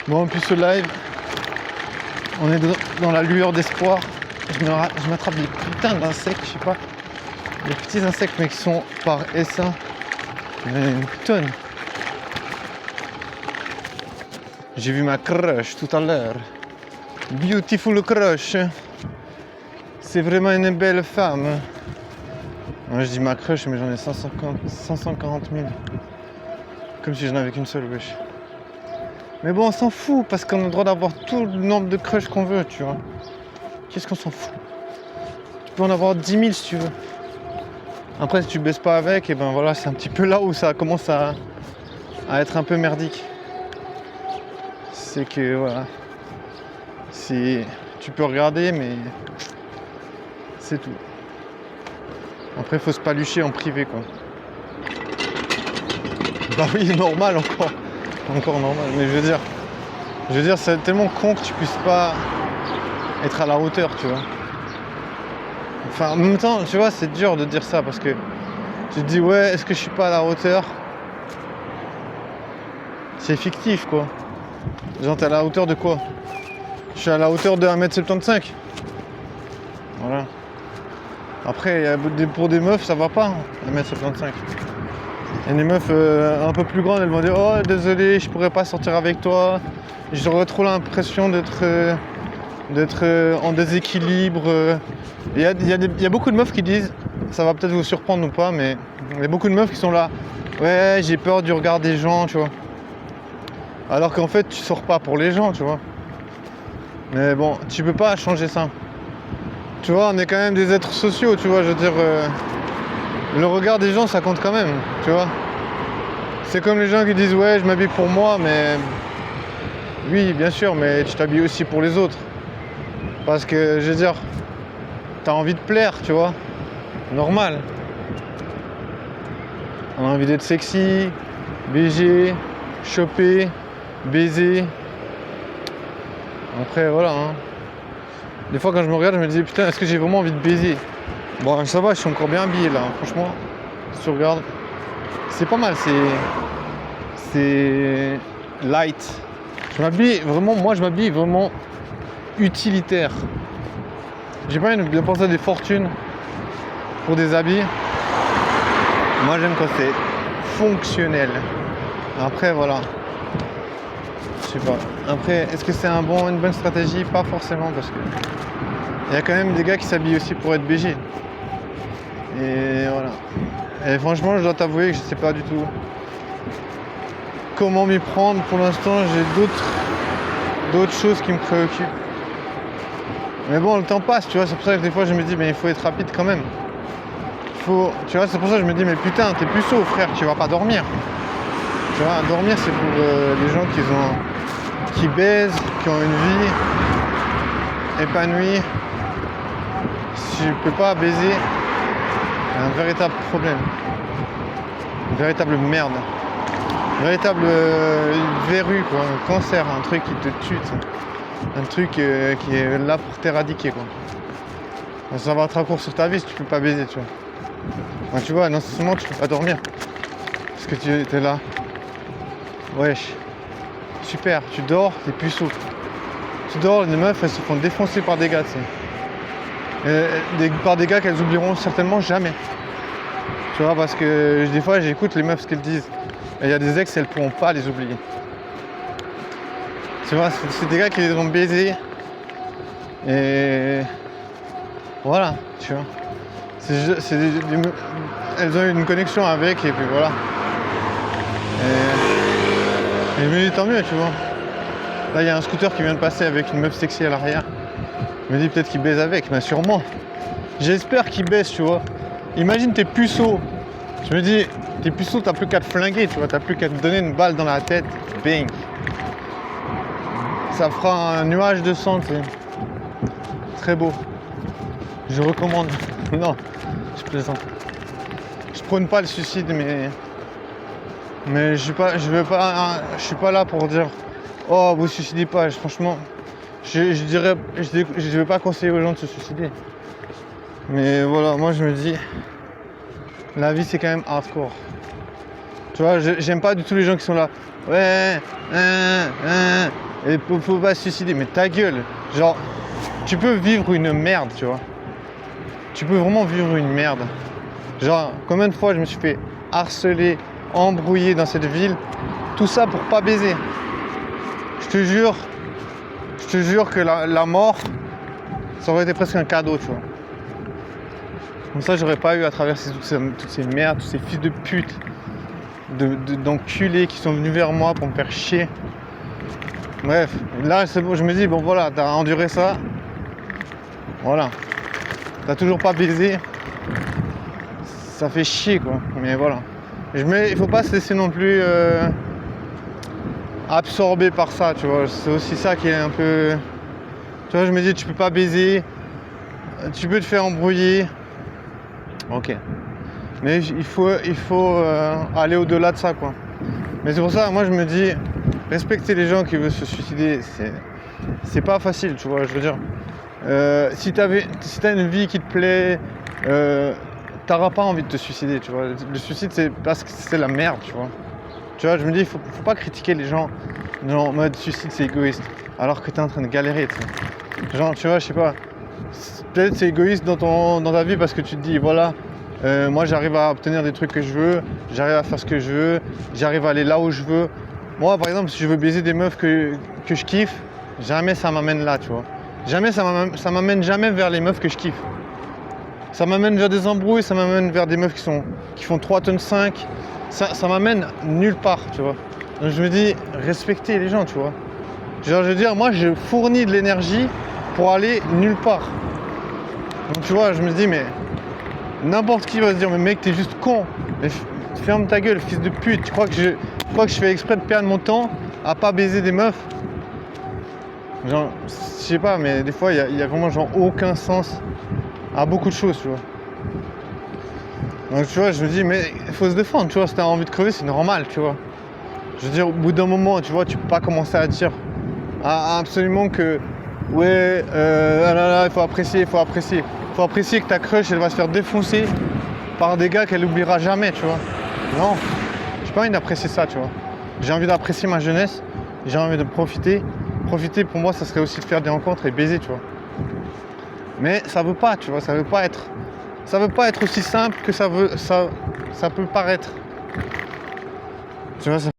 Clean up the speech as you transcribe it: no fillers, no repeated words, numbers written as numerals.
Bon, puis ce live, on est dans la lueur d'espoir. Je m'attrape des putains d'insectes, je sais pas. Des petits insectes, mais qui sont par essaim. Il y en a une tonne. J'ai vu ma crush tout à l'heure. Beautiful crush. C'est vraiment une belle femme. Moi je dis ma crush, mais j'en ai 540 000. Comme si j'en avais qu'une seule, wesh. Mais bon, on s'en fout, parce qu'on a le droit d'avoir tout le nombre de crushs qu'on veut, tu vois. Qu'est-ce qu'on s'en fout? Tu peux en avoir 10 000 si tu veux. Après, si tu baisses pas avec, et ben voilà, c'est un petit peu là où ça commence à être un peu merdique. C'est que, voilà. Tu peux regarder, mais c'est tout. Après, faut se palucher en privé, quoi. Bah oui, normal encore. Encore normal. Mais je veux dire, c'est tellement con que tu puisses pas être à la hauteur, tu vois. Enfin, en même temps, tu vois, c'est dur de dire ça parce que tu te dis, ouais, est-ce que je suis pas à la hauteur? C'est fictif, quoi. Genre, t'es à la hauteur de quoi? Je suis à la hauteur de 1m75. Voilà. Après, pour des meufs, ça va pas, 1m75. Il y a des meufs un peu plus grandes, elles vont dire, oh, désolé, je pourrais pas sortir avec toi. J'aurais trop l'impression d'être en déséquilibre. Il y a beaucoup de meufs qui disent, ça va peut-être vous surprendre ou pas, mais il y a beaucoup de meufs qui sont là, ouais, j'ai peur du regard des gens, tu vois. Alors qu'en fait, tu sors pas pour les gens, tu vois. Mais bon, tu peux pas changer ça. Tu vois, on est quand même des êtres sociaux, tu vois, je veux dire, le regard des gens, ça compte quand même, tu vois. C'est comme les gens qui disent, ouais, je m'habille pour moi, mais oui, bien sûr, mais tu t'habilles aussi pour les autres. Parce que, je veux dire, t'as envie de plaire, tu vois. Normal. On a envie d'être sexy, BG, choper, baiser. Après, voilà. Hein. Des fois, quand je me regarde, je me dis, putain, est-ce que j'ai vraiment envie de baiser? Bon, ça va, je suis encore bien habillé là. Franchement, si tu regardes, c'est pas mal. C'est light. Moi, je m'habille vraiment utilitaire. J'ai pas envie de dépenser des fortunes pour des habits. Moi, j'aime quand c'est fonctionnel. Après, voilà. Je sais pas. Après, est-ce que c'est une bonne stratégie? Pas forcément, parce que il y a quand même des gars qui s'habillent aussi pour être BG. Et voilà. Et franchement, je dois t'avouer que je sais pas du tout comment m'y prendre. Pour l'instant, j'ai d'autres choses qui me préoccupent. Mais bon, le temps passe, tu vois. C'est pour ça que des fois, je me dis, mais il faut être rapide quand même. Tu vois, c'est pour ça que je me dis, mais putain, t'es puceau, frère, tu vas pas dormir. Tu vois, dormir, c'est pour les gens qui baisent, qui ont une vie épanouie. Si tu peux pas baiser, c'est un véritable problème. Une véritable merde. Une véritable verrue, quoi. Un cancer, un truc qui te tue. Un truc qui est là pour t'éradiquer, quoi. Ça va être un court sur ta vie si tu peux pas baiser, tu vois. Enfin, tu vois, non seulement tu peux pas dormir. Parce que tu es là. Wesh. Super, tu dors, t'es puceau. Tu dors, les meufs, elles se font défoncer par des gars, tu sais. Par des gars qu'elles oublieront certainement jamais. Tu vois, parce que des fois, j'écoute les meufs ce qu'elles disent. Et il y a des ex, elles pourront pas les oublier. Tu vois, c'est des gars qui les ont baisés. Et voilà, tu vois. Elles ont eu une connexion avec, et puis voilà. Et je me dis tant mieux, tu vois. Là, il y a un scooter qui vient de passer avec une meuf sexy à l'arrière. Je me dis peut-être qu'il baise avec, mais sûrement. J'espère qu'il baise, tu vois. Imagine t'es puceau. Je me dis, t'es puceau, t'as plus qu'à te flinguer, tu vois. T'as plus qu'à te donner une balle dans la tête. Bing. Ça fera un nuage de sang, tu sais. Très beau. Je recommande. Non, je plaisante. Je prône pas le suicide, mais je suis pas là pour dire oh vous suicidez pas. Franchement, je vais pas conseiller aux gens de se suicider. Mais voilà, moi je me dis la vie c'est quand même hardcore. Tu vois, j'aime pas du tout les gens qui sont là. Ouais, Et faut pas se suicider, mais ta gueule. Genre, tu peux vivre une merde, tu vois. Tu peux vraiment vivre une merde. Genre, combien de fois je me suis fait harceler, embrouiller dans cette ville, tout ça pour pas baiser. Je te jure que la mort, ça aurait été presque un cadeau, tu vois. Comme ça, j'aurais pas eu à traverser toutes ces merdes, tous ces fils de pute, d'enculés qui sont venus vers moi pour me faire chier. Bref, là, c'est bon, je me dis, bon voilà, t'as enduré ça. Voilà. T'as toujours pas baisé. Ça fait chier, quoi. Mais voilà. Il faut pas se laisser non plus absorber par ça, tu vois. C'est aussi ça qui est un peu... Tu vois, je me dis, tu peux pas baiser. Tu peux te faire embrouiller. Ok. Mais il faut aller au-delà de ça, quoi. Mais c'est pour ça, moi, je me dis, respecter les gens qui veulent se suicider, c'est pas facile, tu vois. Je veux dire, si t'as une vie qui te plaît, t'auras pas envie de te suicider, tu vois. Le suicide, c'est parce que c'est la merde, tu vois. Tu vois, je me dis, faut pas critiquer les gens en mode suicide, c'est égoïste, alors que t'es en train de galérer, tu sais. Genre, tu vois, je sais pas, peut-être c'est égoïste dans ta vie parce que tu te dis, voilà, moi j'arrive à obtenir des trucs que je veux, j'arrive à faire ce que je veux, j'arrive à aller là où je veux. Moi, par exemple, si je veux baiser des meufs que je kiffe, jamais ça m'amène là, tu vois. Jamais ça m'amène jamais vers les meufs que je kiffe. Ça m'amène vers des embrouilles, ça m'amène vers des meufs qui font 3 tonnes 5. Ça m'amène nulle part, tu vois. Donc je me dis, respectez les gens, tu vois. Genre, je veux dire, moi, je fournis de l'énergie pour aller nulle part. Donc tu vois, je me dis, mais n'importe qui va se dire, mais mec, t'es juste con. Mais ferme ta gueule, fils de pute. Tu crois que je fais exprès de perdre mon temps à pas baiser des meufs? Genre, je sais pas, mais des fois, il y a vraiment genre aucun sens à beaucoup de choses, tu vois. Donc tu vois, je me dis, mais il faut se défendre, tu vois. Si t'as envie de crever, c'est normal, tu vois. Je veux dire, au bout d'un moment, tu vois, tu peux pas commencer à dire absolument que ouais, ah là là, il faut apprécier. Faut apprécier que ta crush, elle va se faire défoncer par des gars qu'elle oubliera jamais, tu vois. Non, j'ai pas envie d'apprécier ça, tu vois. J'ai envie d'apprécier ma jeunesse, j'ai envie de profiter. Profiter pour moi, ça serait aussi de faire des rencontres et baiser, tu vois. Mais ça veut pas, tu vois, ça veut pas être aussi simple que ça peut paraître. Tu vois,